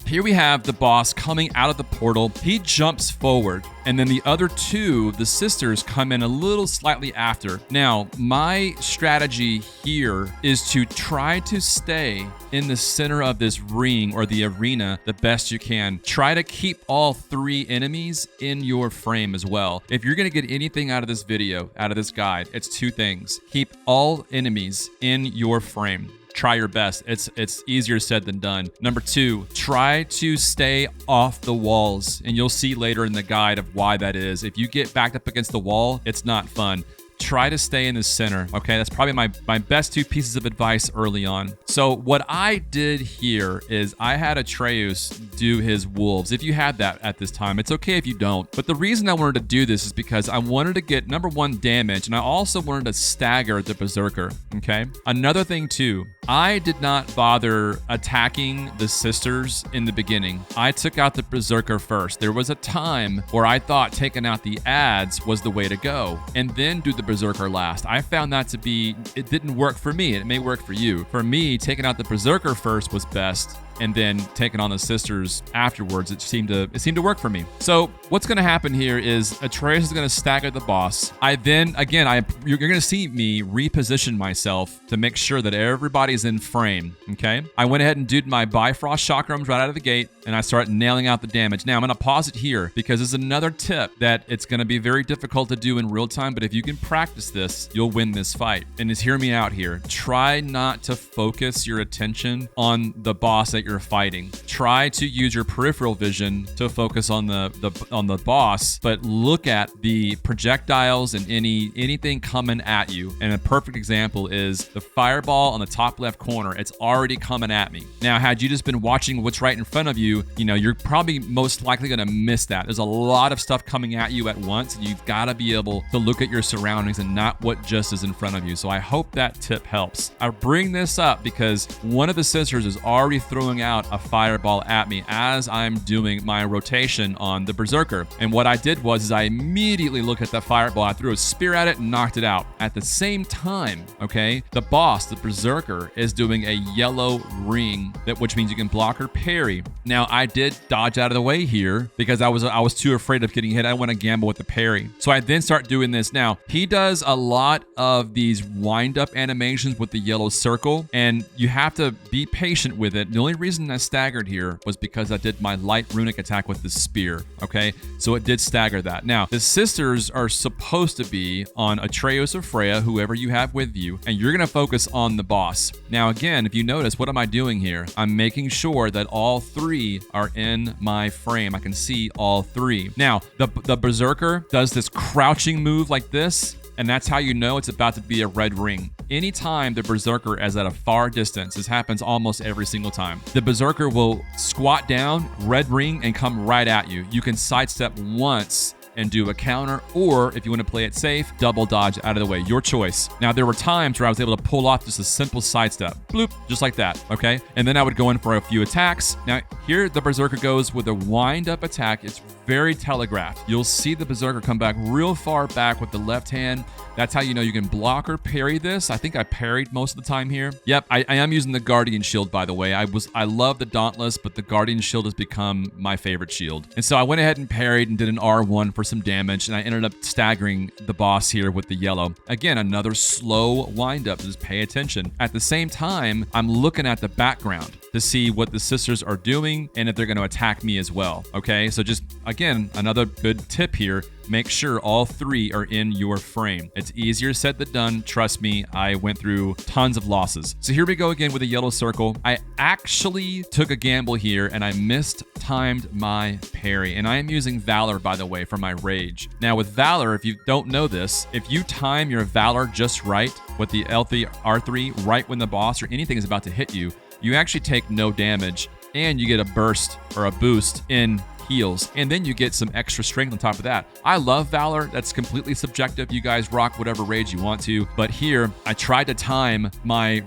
here we have the boss coming out of the portal. He jumps forward, and then the other two, the sisters, come in a little slightly after. Now, my strategy here is to try to stay in the center of this ring or the arena the best you can. Try to keep all three enemies in your frame as well. If you're gonna get anything out of this video, out of this guide, it's two things. Keep all enemies in your frame. Try your best. It's easier said than done. Number two, try to stay off the walls. And you'll see later in the guide of why that is. If you get backed up against the wall, it's not fun. Try to stay in the center, okay? That's probably my best two pieces of advice early on. So what I did here is I had Atreus do his wolves. If you had that at this time, it's okay if you don't. But the reason I wanted to do this is because I wanted to get, number one, damage, and I also wanted to stagger the Berserker, okay? Another thing too, I did not bother attacking the sisters in the beginning. I took out the Berserker first. There was a time where I thought taking out the ads was the way to go, and then do the Berserker last. I found that to be, it didn't work for me. It may work for you. For me, taking out the Berserker first was best, and then taking on the sisters afterwards, it seemed to work for me. So what's going to happen here is Atreus is going to stagger the boss. I then, again, you're going to see me reposition myself to make sure that everybody's in frame, okay? I went ahead and did my Bifrost chakrams right out of the gate, and I started nailing out the damage. Now, I'm going to pause it here because there's another tip that it's going to be very difficult to do in real time, but if you can practice this, you'll win this fight. And just hear me out here. Try not to focus your attention on the boss that you're fighting. Try to use your peripheral vision to focus on the boss, but look at the projectiles and anything coming at you. And a perfect example is the fireball on the top left corner. It's already coming at me. Now, had you just been watching what's right in front of you, you're probably most likely going to miss that. There's a lot of stuff coming at you at once. You've got to be able to look at your surroundings and not what just is in front of you. So I hope that tip helps. I bring this up because one of the sisters is already throwing out a fireball at me as I'm doing my rotation on the Berserker. And what I did was I immediately looked at that fireball. I threw a spear at it and knocked it out. At the same time, okay, the boss, the Berserker, is doing a yellow ring, which means you can block or parry. Now, I did dodge out of the way here because I was too afraid of getting hit. I want to gamble with the parry. So I then start doing this. Now, he does a lot of these wind-up animations with the yellow circle, and you have to be patient with it. The only reason I staggered here was because I did my light runic attack with the spear, okay? So it did stagger that. Now, the sisters are supposed to be on Atreus or Freya, whoever you have with you, and you're gonna focus on the boss. Now, again, if you notice, what am I doing here? I'm making sure that all three are in my frame. I can see all three. Now, the Berserker does this crouching move like this, and that's how you know it's about to be a red ring. Anytime the Berserker is at a far distance, this happens almost every single time, the Berserker will squat down, red ring, and come right at you. You can sidestep once and do a counter, or if you want to play it safe, double dodge out of the way. Your choice. Now, there were times where I was able to pull off just a simple sidestep. Bloop, just like that, okay? And then I would go in for a few attacks. Now, here the Berserker goes with a wind-up attack. It's very telegraphed. You'll see the Berserker come back real far back with the left hand. That's how you know you can block or parry this. I think I parried most of the time here. Yep, I am using the Guardian Shield, by the way. I love the Dauntless, but the Guardian Shield has become my favorite shield. And so I went ahead and parried and did an R1 for some damage, and I ended up staggering the boss here with the yellow. Again, another slow wind-up. Just pay attention. At the same time, I'm looking at the background to see what the sisters are doing and if they're going to attack me as well, okay? So just, again, another good tip here. Make sure all three are in your frame. It's easier said than done. Trust me, I went through tons of losses. So here we go again with a yellow circle. I actually took a gamble here and I mistimed my parry. And I am using Valor, by the way, for my rage. Now with Valor, if you don't know this, if you time your Valor just right with the L3, R3, right when the boss or anything is about to hit you, you actually take no damage and you get a burst or a boost in heals, and then you get some extra strength on top of that. I love Valor. That's completely subjective. You guys rock whatever rage you want to, but here I tried to time my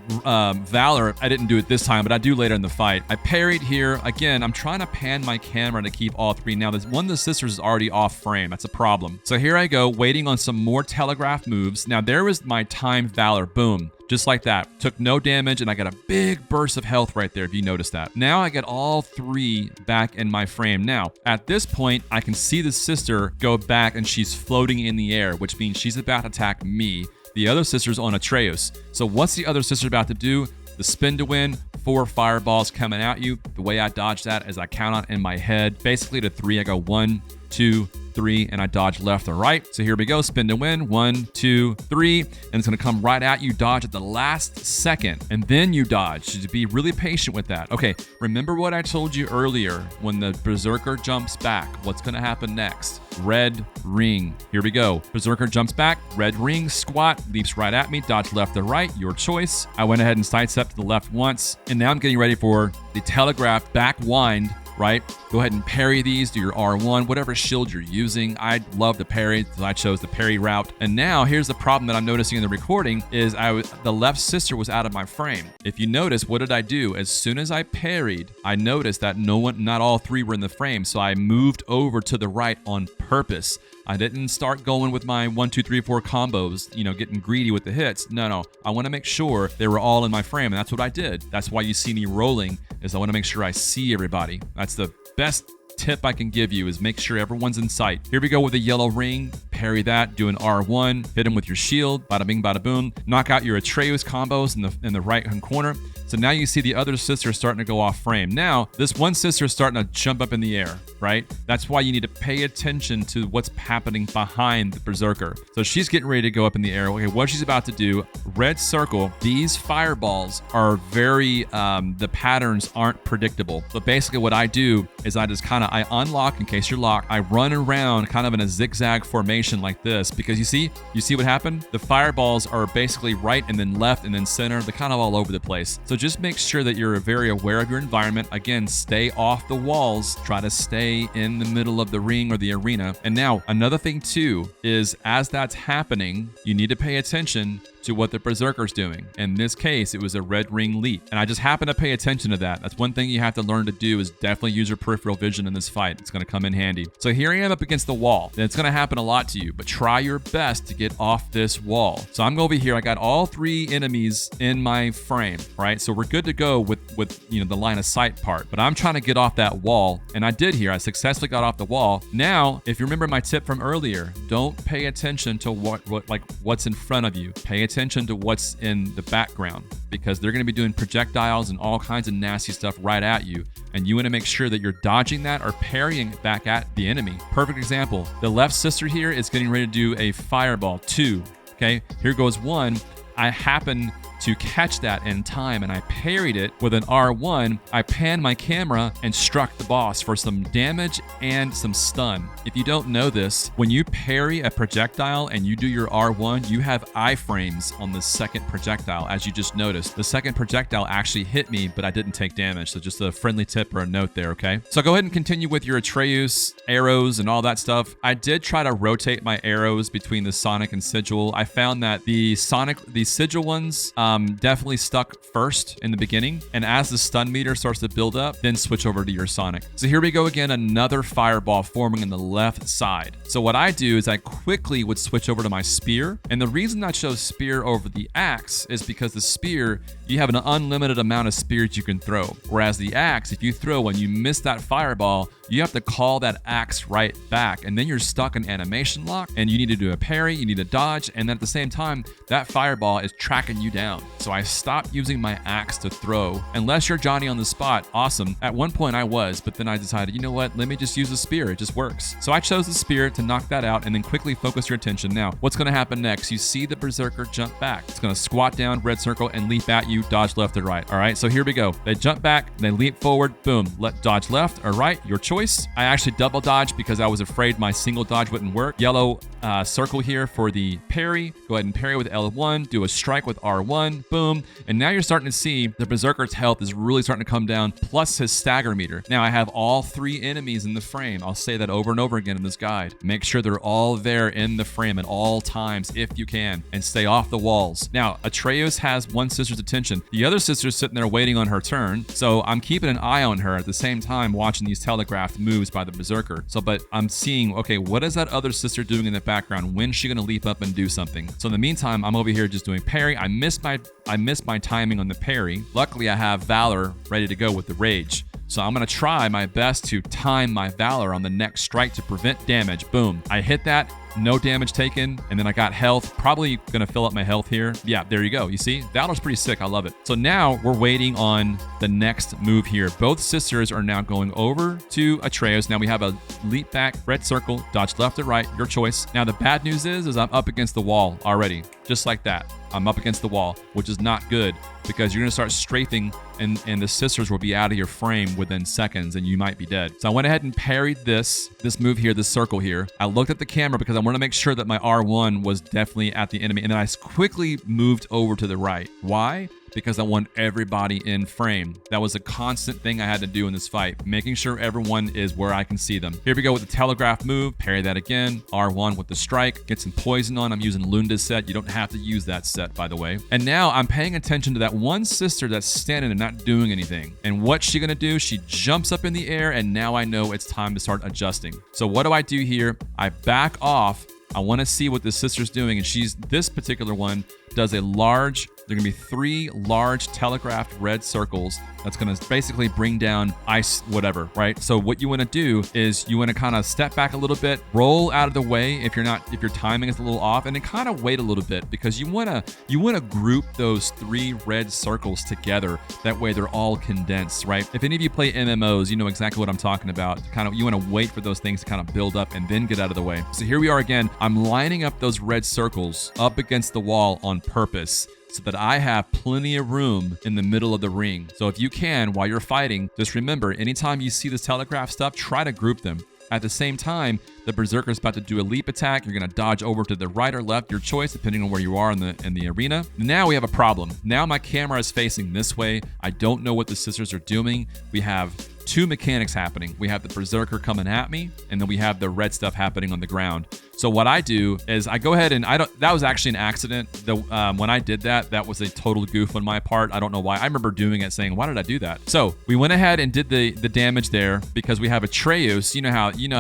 Valor. I didn't do it this time, but I do later in the fight. I parried here. Again, I'm trying to pan my camera to keep all three. Now, this one of the sisters is already off frame. That's a problem. So here I go, waiting on some more telegraph moves. Now, there was my timed Valor. Boom. just like that. Took no damage, and I got a big burst of health right there, if you notice that. Now I get all 3 back in my frame. Now, at this point, I can see the sister go back, and she's floating in the air, which means she's about to attack me. The other sister's on Atreus. So what's the other sister about to do? The spin to win, 4 fireballs coming at you. The way I dodge that is I count on in my head. Basically to 3, I go 1, 2, 3, and I dodge left or right. So here we go, spin to win, 1, 2, 3, and it's gonna come right at you, dodge at the last second, and then you dodge. So be really patient with that. Okay, remember what I told you earlier, when the Berserker jumps back, what's gonna happen next? Red ring. Here we go. Berserker jumps back, red ring, squat, leaps right at me, dodge left or right, your choice. I went ahead and sidestepped to the left once, and now I'm getting ready for the telegraph back wind, right? Go ahead and parry these, do your R1, whatever shield you're using. I love to parry, so I chose the parry route. And now here's the problem that I'm noticing in the recording is the left sister was out of my frame. If you notice, what did I do? As soon as I parried, I noticed that not all 3 were in the frame, so I moved over to the right on purpose. I didn't start going with my 1, 2, 3, 4 combos, getting greedy with the hits. No. I want to make sure they were all in my frame, and that's what I did. That's why you see me rolling, is I want to make sure I see everybody. That's the best tip I can give you, is make sure everyone's in sight. Here we go with a yellow ring. Parry that, do an R1, hit him with your shield, bada bing, bada boom. Knock out your Atreus combos in the right-hand corner. So now you see the other sister starting to go off frame. Now, this one sister is starting to jump up in the air, right? That's why you need to pay attention to what's happening behind the Berserker. So she's getting ready to go up in the air. Okay, what she's about to do, red circle, these fireballs are very, the patterns aren't predictable. But basically what I do is I just I unlock in case you're locked. I run around kind of in a zigzag formation like this, because you see what happened? The fireballs are basically right and then left and then center. They're kind of all over the place. So just make sure that you're very aware of your environment. Again, stay off the walls. Try to stay in the middle of the ring or the arena. And now another thing too is, as that's happening, you need to pay attention to what the Berserker's doing. In this case, it was a red ring leap. And I just happen to pay attention to that. That's one thing you have to learn to do, is definitely use your peripheral vision in this fight. It's gonna come in handy. So here I am up against the wall. And it's gonna happen a lot to you, but try your best to get off this wall. So I'm over here, I got all 3 enemies in my frame, right? So we're good to go with the line of sight part, but I'm trying to get off that wall. And I did here, I successfully got off the wall. Now, if you remember my tip from earlier, don't pay attention to what's in front of you. Pay attention to what's in the background, because they're going to be doing projectiles and all kinds of nasty stuff right at you, and you want to make sure that you're dodging that or parrying it back at the enemy. Perfect example, the left sister here is getting ready to do a fireball, 2. Okay, here goes 1. I happen to catch that in time, and I parried it with an R1. I panned my camera and struck the boss for some damage and some stun. If you don't know this, when you parry a projectile and you do your R1, you have iframes on the second projectile, as you just noticed. The second projectile actually hit me, but I didn't take damage. So just a friendly tip or a note there, okay? So go ahead and continue with your Atreus, arrows, and all that stuff. I did try to rotate my arrows between the Sonic and Sigil. I found that the Sigil ones, definitely stuck first in the beginning, and as the stun meter starts to build up, then switch over to your Sonic. So here we go again, another fireball forming in the left side. So what I do is I quickly would switch over to my spear, and the reason I chose spear over the axe is because the spear, you have an unlimited amount of spears you can throw, whereas the axe, if you throw one, you miss that fireball, you have to call that axe right back, and then you're stuck in animation lock, and you need to do a parry, you need to dodge, and then at the same time, that fireball is tracking you down. So I stopped using my axe to throw. Unless you're Johnny on the spot, awesome. At one point I was, but then I decided, you know what, let me just use the spear, it just works. So I chose the spear to knock that out, and then quickly focus your attention. Now, what's gonna happen next? You see the Berserker jump back. It's gonna squat down, red circle, and leap at you, dodge left or right. All right, so here we go. They jump back, they leap forward, boom, dodge left or right, your choice. I actually double dodged because I was afraid my single dodge wouldn't work. Yellow circle here for the parry. Go ahead and parry with L1, do a strike with R1, boom. And now you're starting to see the Berserker's health is really starting to come down, plus his stagger meter. Now I have all 3 enemies in the frame. I'll say that over and over again in this guide. Make sure they're all there in the frame at all times if you can, and stay off the walls. Now, Atreus has one sister's attention. The other sister's sitting there waiting on her turn, so I'm keeping an eye on her at the same time watching these telegraphed moves by the Berserker. So, but I'm seeing, okay, what is that other sister doing in the background? When's she gonna leap up and do something? So in the meantime, I'm over here just doing parry. I missed my I missed my timing on the parry. Luckily, I have Valor ready to go with the rage. So I'm going to try my best to time my Valor on the next strike to prevent damage. Boom. I hit that. No damage taken. And then I got health. Probably going to fill up my health here. Yeah, there you go. You see? Valor's pretty sick. I love it. So now we're waiting on the next move here. Both sisters are now going over to Atreus. Now we have a leap back, red circle, dodge left or right, your choice. Now the bad news is I'm up against the wall already. Just like that. I'm up against the wall, which is not good because you're going to start strafing and the sisters will be out of your frame within seconds and you might be dead. So I went ahead and parried this move here, this circle here. I looked at the camera because I want to make sure that my R1 was definitely at the enemy. And then I quickly moved over to the right. Why? Because I want everybody in frame. That was a constant thing I had to do in this fight, making sure everyone is where I can see them. Here we go with the telegraph move, parry that again, R1 with the strike, get some poison on. I'm using Lunda's set. You don't have to use that set, by the way. And now I'm paying attention to that one sister that's standing and not doing anything. And what's she gonna do? She jumps up in the air and now I know it's time to start adjusting. So what do I do here? I back off. I want to see what the sister's doing, and this particular one does a large, there are going to be 3 large telegraphed red circles that's going to basically bring down ice whatever, right? So what you want to do is you want to kind of step back a little bit, roll out of the way if your timing is a little off, and then kind of wait a little bit because you want to group those 3 red circles together. That way they're all condensed, right? If any of you play MMOs, you know exactly what I'm talking about. You want to wait for those things to kind of build up and then get out of the way. So here we are again. I'm lining up those red circles up against the wall on purpose so that I have plenty of room in the middle of the ring. So if you can, while you're fighting, just remember, anytime you see this telegraph stuff, try to group them. At the same time, the Berserker is about to do a leap attack. You're going to dodge over to the right or left, your choice, depending on where you are in the arena. Now we have a problem. Now my camera is facing this way. I don't know what the sisters are doing. We have 2 mechanics happening. We have the Berserker coming at me, and then we have the red stuff happening on the ground. So what I do is I go ahead and that was actually an accident. When I did that was a total goof on my part. I don't know why. I remember doing it saying, why did I do that? So we went ahead and did the damage there because we have Atreus. You know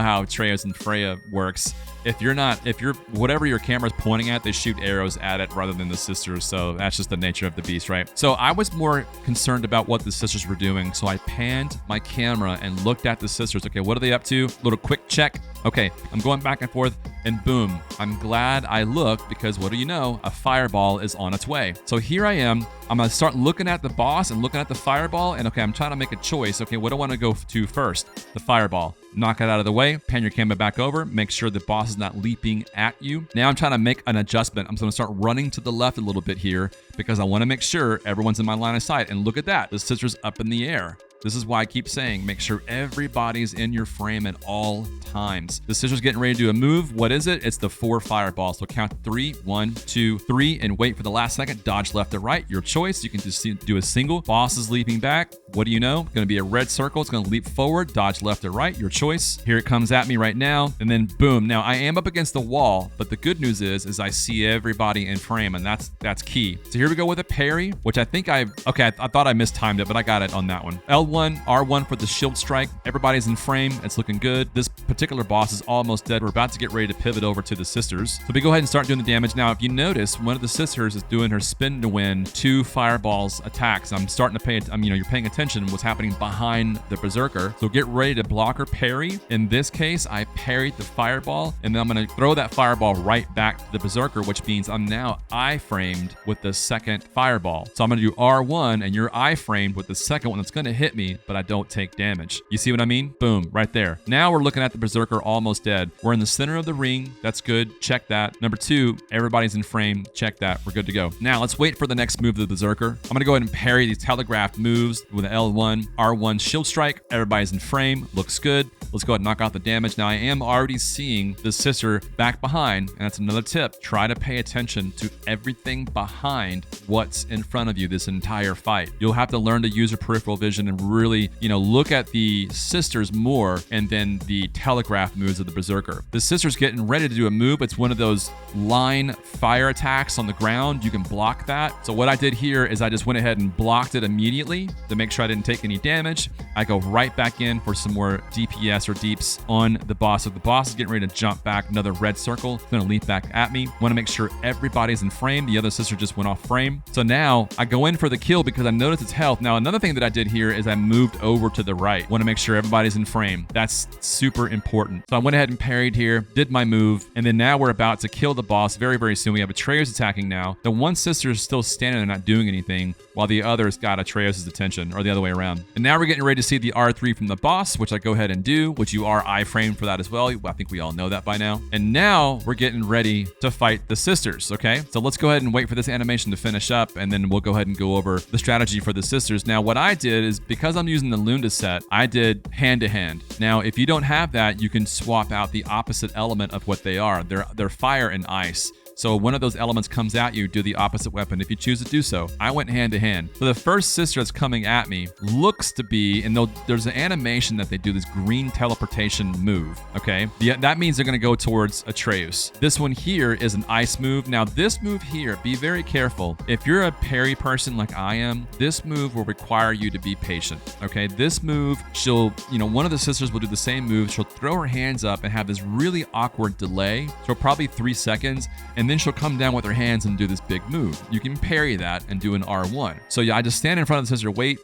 how Atreus and Freya works. If you're whatever your camera's pointing at, they shoot arrows at it rather than the sisters. So that's just the nature of the beast, right? So I was more concerned about what the sisters were doing. So I panned my camera and looked at the sisters. Okay, what are they up to? Little quick check. Okay, I'm going back and forth and boom. I'm glad I looked because what do you know? A fireball is on its way. So here I am. I'm going to start looking at the boss and looking at the fireball. And okay, I'm trying to make a choice. Okay, what do I want to go to first? The fireball. Knock it out of the way, pan your camera back over, make sure the boss is not leaping at you. Now I'm trying to make an adjustment. I'm going to start running to the left a little bit here because I want to make sure everyone's in my line of sight. And look at that, the sister's up in the air. This is why I keep saying, make sure everybody's in your frame at all times. The sister's getting ready to do a move. What is it? It's the 4 fireballs. So count 3, 1, 2, 3, and wait for the last second. Dodge left or right, your choice. You can just do a single. Boss is leaping back. What do you know? Going to be a red circle. It's going to leap forward, dodge left or right, your choice. Here it comes at me right now, and then boom. Now I am up against the wall, but the good news is I see everybody in frame, and that's key. So here we go with a parry, which I think I thought I mistimed it, but I got it on that one. L1, R1 for the shield strike. Everybody's in frame. It's looking good. This particular boss is almost dead. We're about to get ready to pivot over to the sisters. So we go ahead and start doing the damage. Now, if you notice, one of the sisters is doing her spin to win 2 fireballs attacks. I'm starting to you're paying attention what's happening behind the Berserker. So get ready to block her parry. In this case, I parried the fireball, and then I'm going to throw that fireball right back to the Berserker, which means I'm now I-framed with the second fireball. So I'm going to do R1, and you're I-framed with the second one that's going to hit me, but I don't take damage. You see what I mean? Boom, right there. Now we're looking at the Berserker almost dead. We're in the center of the ring. That's good. Check that. Number 2, everybody's in frame. Check that. We're good to go. Now let's wait for the next move of the Berserker. I'm going to go ahead and parry these telegraphed moves with an L1, R1 shield strike. Everybody's in frame. Looks good. Let's go ahead and knock out the damage. Now I am already seeing the sister back behind, and that's another tip. Try to pay attention to everything behind what's in front of you this entire fight. You'll have to learn to use your peripheral vision and really, look at the sisters more and then the telegraph moves of the Berserker. The sister's getting ready to do a move. It's one of those line fire attacks on the ground. You can block that. So what I did here is I just went ahead and blocked it immediately to make sure I didn't take any damage. I go right back in for some more DPS lesser deeps on the boss. So the boss is getting ready to jump back. Another red circle. It's going to leap back at me. Want to make sure everybody's in frame. The other sister just went off frame. So now I go in for the kill because I noticed its health. Now, another thing that I did here is I moved over to the right. Want to make sure everybody's in frame. That's super important. So I went ahead and parried here, did my move, and then now we're about to kill the boss very, very soon. We have Atreus attacking now. The one sister is still standing there not doing anything, while the other's got Atreus' attention, or the other way around. And now we're getting ready to see the R3 from the boss, which I go ahead and do, which you are iframed for that as well. I think we all know that by now. And now we're getting ready to fight the sisters, okay? So let's go ahead and wait for this animation to finish up, and then we'll go ahead and go over the strategy for the sisters. Now, what I did is, because I'm using the Lunda set, I did hand-to-hand. Now, if you don't have that, you can swap out the opposite element of what they are. They're fire and ice. So one of those elements comes at you, do the opposite weapon if you choose to do so. I went hand to hand. So the first sister that's coming at me looks to be, and there's an animation that they do this green teleportation move, okay? That means they're gonna go towards Atreus. This one here is an ice move. Now this move here, be very careful. If you're a parry person like I am, this move will require you to be patient, okay? This move, one of the sisters will do the same move. She'll throw her hands up and have this really awkward delay. So probably 3 seconds, and then she'll come down with her hands and do this big move. You can parry that and do an R1. So yeah, I just stand in front of the sister, wait,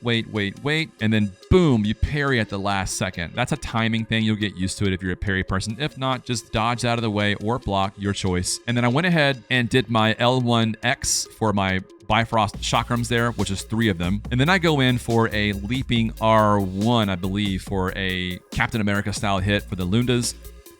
and then boom, you parry at the last second. That's a timing thing. You'll get used to it if you're a parry person. If not, just dodge out of the way or block, your choice. And then I went ahead and did my L1X for my Bifrost chakrams there, which is 3 of them. And then I go in for a leaping R1, I believe, for a Captain America style hit for the Lundas.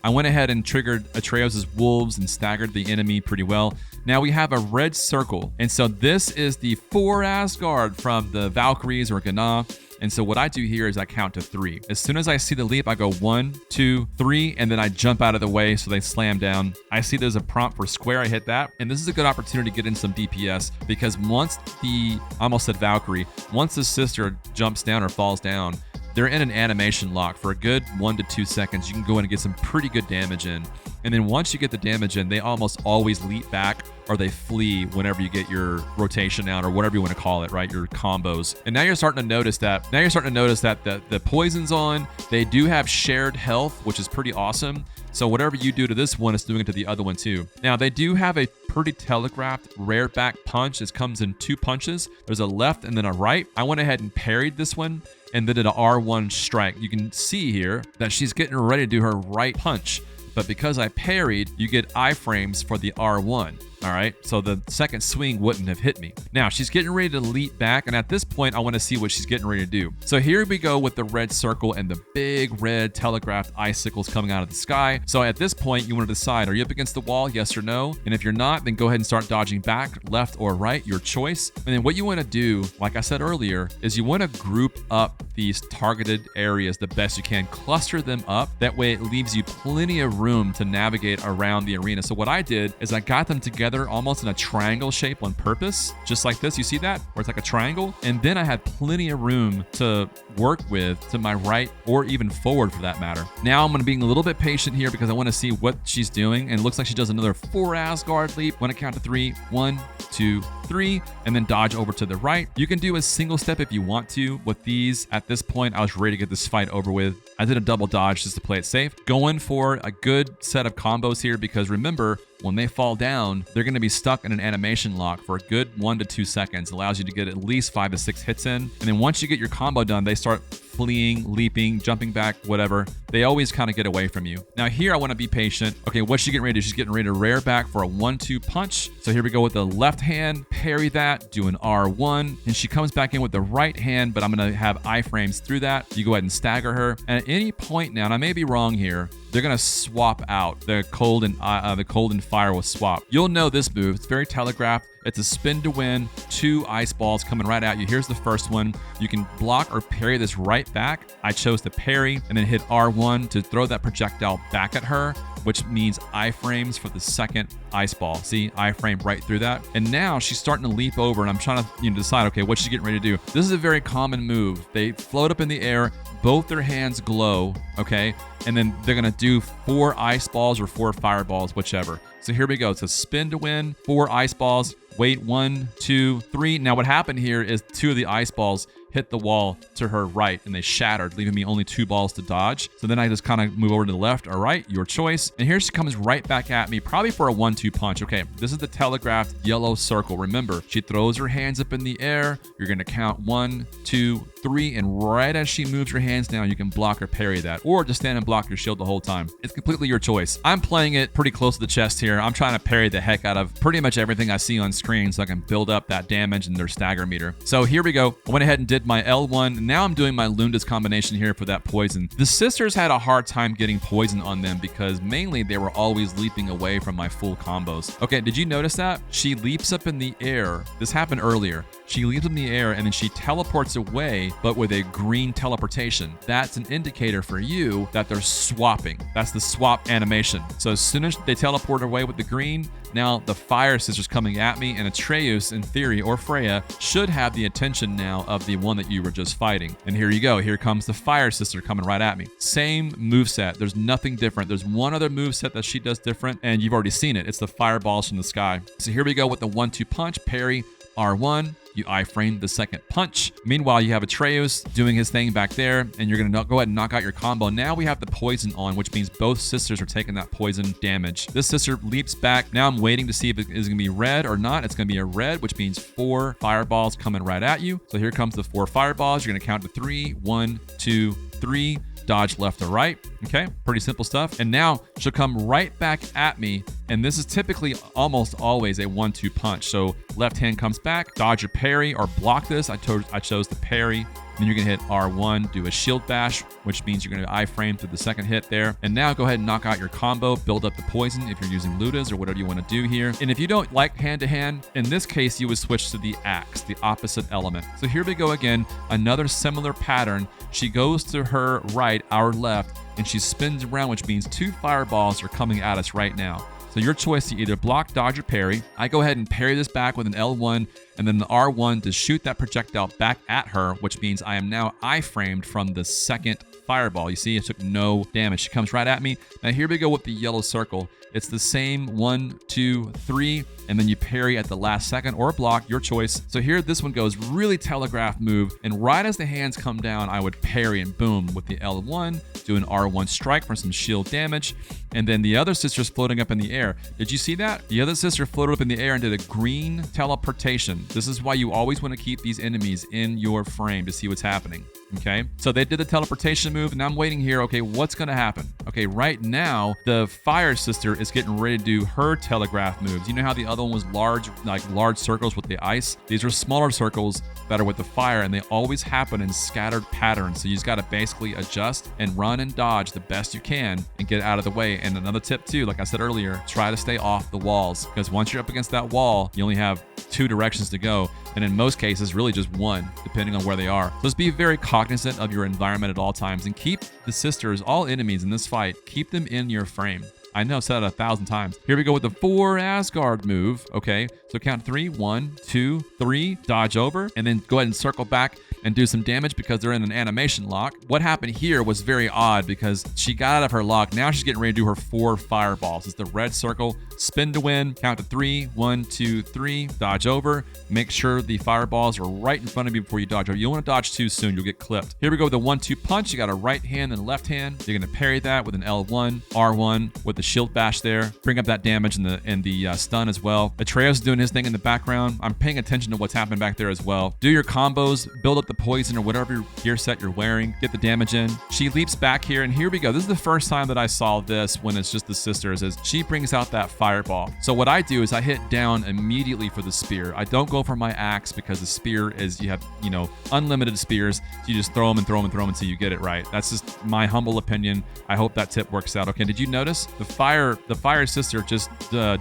I went ahead and triggered Atreus' wolves and staggered the enemy pretty well. Now we have a red circle. And so this is the 4 Asgard from the Valkyries or Gná. And so what I do here is I count to 3. As soon as I see the leap, I go 1, 2, 3, and then I jump out of the way so they slam down. I see there's a prompt for square, I hit that. And this is a good opportunity to get in some DPS because once I almost said Valkyrie, once the sister jumps down or falls down, they're in an animation lock for a good 1 to 2 seconds. You can go in and get some pretty good damage in. And then once you get the damage in, they almost always leap back or they flee whenever you get your rotation out or whatever you want to call it, right? Your combos. And now you're starting to notice that. The poison's on. They do have shared health, which is pretty awesome. So whatever you do to this one, it's doing it to the other one too. Now they do have a pretty telegraphed rare back punch. It comes in 2 punches. There's a left and then a right. I went ahead and parried this one and then did an R1 strike. You can see here that she's getting ready to do her right punch. But because I parried, you get iframes for the R1. All right, so the second swing wouldn't have hit me. Now she's getting ready to leap back, and at this point, I want to see what she's getting ready to do. So here we go with the red circle and the big red telegraphed icicles coming out of the sky. So at this point, you want to decide, are you up against the wall, yes or no? And if you're not, then go ahead and start dodging back, left or right, your choice. And then what you want to do, like I said earlier, is you want to group up these targeted areas the best you can, cluster them up. That way it leaves you plenty of room to navigate around the arena. So what I did is I got them together almost in a triangle shape on purpose, just like this. You see that? Where it's like a triangle. And then I had plenty of room to work with to my right or even forward for that matter. Now I'm going to be a little bit patient here because I want to see what she's doing. And it looks like she does another 4 Asgard leap. When I count to 3, 1, 2, 3, and then dodge over to the right. You can do a single step if you want to. With these, at this point, I was ready to get this fight over with. I did a double dodge just to play it safe. Going for a good set of combos here because remember, when they fall down, they're going to be stuck in an animation lock for a good 1 to 2 seconds. It allows you to get at least 5 to 6 hits in. And then once you get your combo done, they start fleeing, leaping, jumping back, whatever. They always kind of get away from you. Now here, I want to be patient. Okay, what's she getting ready to do? She's getting ready to rear back for a 1-2 punch. So here we go with the left hand, parry that, do an R1, and she comes back in with the right hand, but I'm going to have iframes through that. You go ahead and stagger her. And at any point now, and I may be wrong here, they're going to swap out. The cold and fire will swap. You'll know this move. It's very telegraphed. It's a spin to win, 2 ice balls coming right at you. Here's the first one. You can block or parry this right back. I chose to parry and then hit R1 to throw that projectile back at her, which means iframes for the second ice ball. See, iframe right through that. And now she's starting to leap over and I'm trying to decide, okay, what's she getting ready to do? This is a very common move. They float up in the air, both their hands glow, okay? And then they're gonna do 4 ice balls or 4 fireballs, whichever. So here we go. It's a spin to win, 4 ice balls, Wait, 1, 2, 3. Now what happened here is 2 of the ice balls hit the wall to her right and they shattered, leaving me only 2 balls to dodge. So then I just kind of move over to the left or right, your choice. And here she comes right back at me, probably for a 1-2 punch. Okay, this is the telegraphed yellow circle. Remember, she throws her hands up in the air. You're going to count 1, 2, 3, and right as she moves her hands down, you can block or parry that, or just stand and block your shield the whole time. It's completely your choice. I'm playing it pretty close to the chest here. I'm trying to parry the heck out of pretty much everything I see on screen so I can build up that damage and their stagger meter. So here we go. I went ahead and did my L1, and now I'm doing my Lunda's combination here for that poison. The sisters had a hard time getting poison on them because mainly they were always leaping away from my full combos. Okay, did you notice that? She leaps up in the air. This happened earlier. She leaps in the air and then she teleports away, but with a green teleportation. That's an indicator for you that they're swapping. That's the swap animation. So as soon as they teleport away with the green, now the fire sister's coming at me, and Atreus, in theory, or Freya, should have the attention now of the one that you were just fighting. And here you go. Here comes the fire sister coming right at me. Same moveset. There's nothing different. There's one other moveset that she does different, and you've already seen it. It's the fireballs from the sky. So here we go with the 1-2 punch, parry, R1. You iframe the second punch. Meanwhile, you have Atreus doing his thing back there, and you're going to go ahead and knock out your combo. Now we have the poison on, which means both sisters are taking that poison damage. This sister leaps back. Now I'm waiting to see if it is going to be red or not. It's going to be a red, which means 4 fireballs coming right at you. So here comes the 4 fireballs. You're going to count to 3. 1, 2, 3. Dodge left or right. Okay, pretty simple stuff. And now she'll come right back at me. And this is typically almost always a 1-2 punch. So left hand comes back, dodge or parry or block this. I chose the parry. Then you're gonna hit R1, do a shield bash, which means you're gonna iframe through the second hit there. And now go ahead and knock out your combo, build up the poison if you're using Ludas or whatever you wanna do here. And if you don't like hand-to-hand, in this case, you would switch to the axe, the opposite element. So here we go again, another similar pattern. She goes to her right, our left, and she spins around, which means 2 fireballs are coming at us right now. So your choice to either block, dodge, or parry. I go ahead and parry this back with an L1 and then the R1 to shoot that projectile back at her, which means I am now iframed from the second fireball. You see, it took no damage. She comes right at me. Now here we go with the yellow circle. It's the same 1, 2, 3, and then you parry at the last second or block, your choice. So here this one goes really telegraph move, and right as the hands come down, I would parry and boom with the L1, do an R1 strike for some shield damage, and then the other sister's floating up in the air. Did you see that? The other sister floated up in the air and did a green teleportation. This is why you always want to keep these enemies in your frame to see what's happening. Okay, so they did the teleportation move, and I'm waiting here. Okay, what's gonna happen? Okay, right now the fire sister is getting ready to do her telegraph moves. You know how the other one was large circles with the ice? These are smaller circles that are with the fire, and they always happen in scattered patterns. So you just gotta basically adjust and run and dodge the best you can and get out of the way. And another tip too, like I said earlier, try to stay off the walls, because once you're up against that wall, you only have 2 directions to go, and in most cases really just 1, depending on where they are. So just be very cognizant of your environment at all times, and keep the sisters, all enemies in this fight, keep them in your frame. I know I've said it 1,000 times. Here we go with the 4 Asgard move. Okay, so count 3, 1, 2, 3, dodge over, and then go ahead and circle back and do some damage because they're in an animation lock. What happened here was very odd because she got out of her lock. Now she's getting ready to do her 4 fireballs. It's the red circle, spin to win, count to 3, 1, 2, 3, dodge over. Make sure the fireballs are right in front of you before you dodge over. You don't want to dodge too soon, you'll get clipped. Here we go with the 1-2 punch. You got a right hand and a left hand. You're gonna parry that with an L1, R1 with the shield bash there. Bring up that damage and the stun as well. Atreus is doing his thing in the background. I'm paying attention to what's happening back there as well. Do your combos, build up the poison or whatever gear set you're wearing, get the damage in. She leaps back here, and here we go. This is the first time that I saw this when it's just the sisters, is she brings out that fireball. So what I do is I hit down immediately for the spear. I don't go for my axe because the spear is, you have, unlimited spears. So you just throw them and throw them and throw them until you get it right. That's just my humble opinion. I hope that tip works out. Okay, did you notice the fire sister just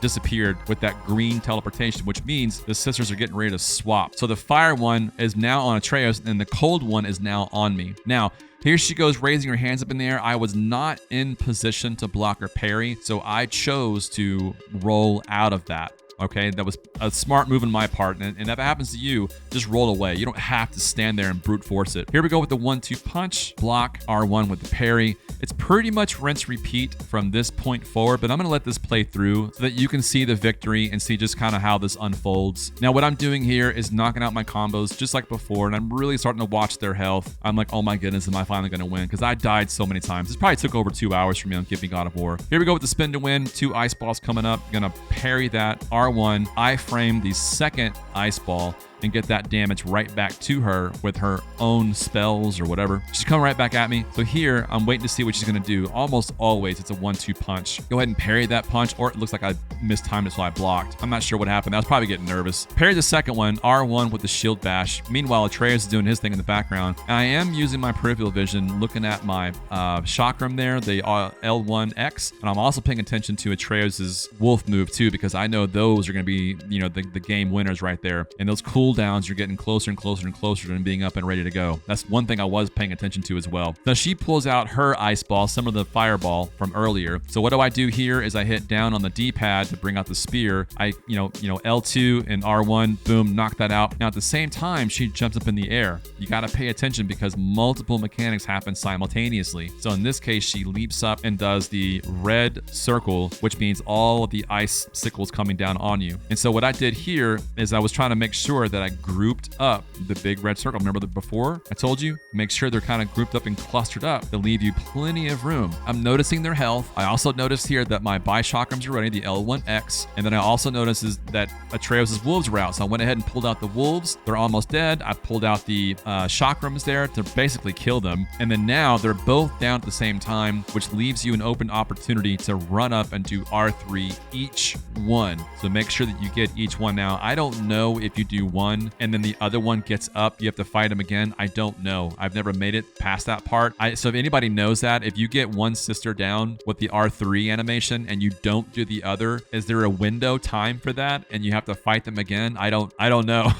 disappeared with that green teleportation, which means the sisters are getting ready to swap. So the fire one is now on Atreus and the cold one is now on me. Now, here she goes, raising her hands up in the air. I was not in position to block or parry, so I chose to roll out of that. Okay, that was a smart move on my part. And if it happens to you, just roll away. You don't have to stand there and brute force it. Here we go with the 1-2 punch, block, R1 with the parry. It's pretty much rinse repeat from this point forward, but I'm gonna let this play through so that you can see the victory and see just kind of how this unfolds. Now, what I'm doing here is knocking out my combos just like before, and I'm really starting to watch their health. I'm like, oh my goodness, am I finally gonna win? Because I died so many times. This probably took over 2 hours for me on Give Me God of War. Here we go with the spin to win. 2 ice balls coming up. Gonna parry that. R1, I-frame the second ice ball and get that damage right back to her with her own spells or whatever. She's coming right back at me. So here, I'm waiting to see what she's gonna do. Almost always, it's a 1-2 punch. Go ahead and parry that punch, or it looks like I mistimed it, so I blocked. I'm not sure what happened. I was probably getting nervous. Parry the second one, R1 with the shield bash. Meanwhile, Atreus is doing his thing in the background. And I am using my peripheral vision, looking at my chakram there, the L1X, and I'm also paying attention to Atreus's wolf move too, because I know those are gonna be, you know, the game winners right there. And those cooldowns, you're getting closer and closer and closer to being up and ready to go. That's one thing I was paying attention to as well. Now she pulls out her ice ball, some of the fireball from earlier. So what do I do here is I hit down on the D-pad to bring out the spear. I, L2 and R1, boom, knock that out. Now at the same time, she jumps up in the air. You gotta pay attention because multiple mechanics happen simultaneously. So in this case, she leaps up and does the red circle, which means all of the ice sickles coming down on you. And so what I did here is I was trying to make sure that I grouped up the big red circle. Remember that before I told you, make sure they're kind of grouped up and clustered up to leave you plenty of room. I'm noticing their health. I also noticed here that my bi-chakrams are ready, the L1X. And then I also noticed is that Atreus' wolves were out. So I went ahead and pulled out the wolves. They're almost dead. I pulled out the chakrams there to basically kill them. And then now they're both down at the same time, which leaves you an open opportunity to run up and do R3 each one. So make sure that you get each one. Now, I don't know if you do one and then the other one gets up, you have to fight him again. I don't know. I've never made it past that part. So if anybody knows that, if you get one sister down with the R3 animation and you don't do the other, is there a window time for that and you have to fight them again? I don't know.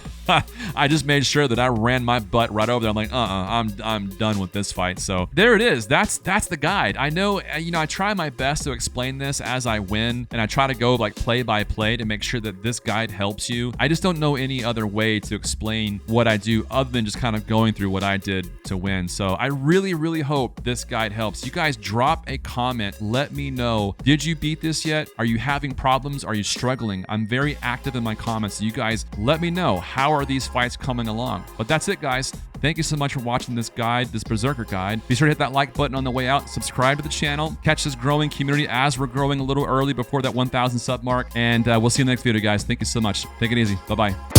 I just made sure that I ran my butt right over there. I'm like, I'm done with this fight. So there it is. That's the guide. I know, I try my best to explain this as I win, and I try to go like play by play to make sure that this guide helps you. I just don't know any other way to explain what I do other than just kind of going through what I did to win. So I really, really hope this guide helps. You guys drop a comment. Let me know. Did you beat this yet? Are you having problems? Are you struggling? I'm very active in my comments. So you guys let me know. How are these fights coming along? But that's it, guys. Thank you so much for watching this guide, this Berserker guide. Be sure to hit that like button on the way out. Subscribe to the channel. Catch this growing community as we're growing a little early before that 1,000 sub mark. And we'll see you in the next video, guys. Thank you so much. Take it easy. Bye-bye.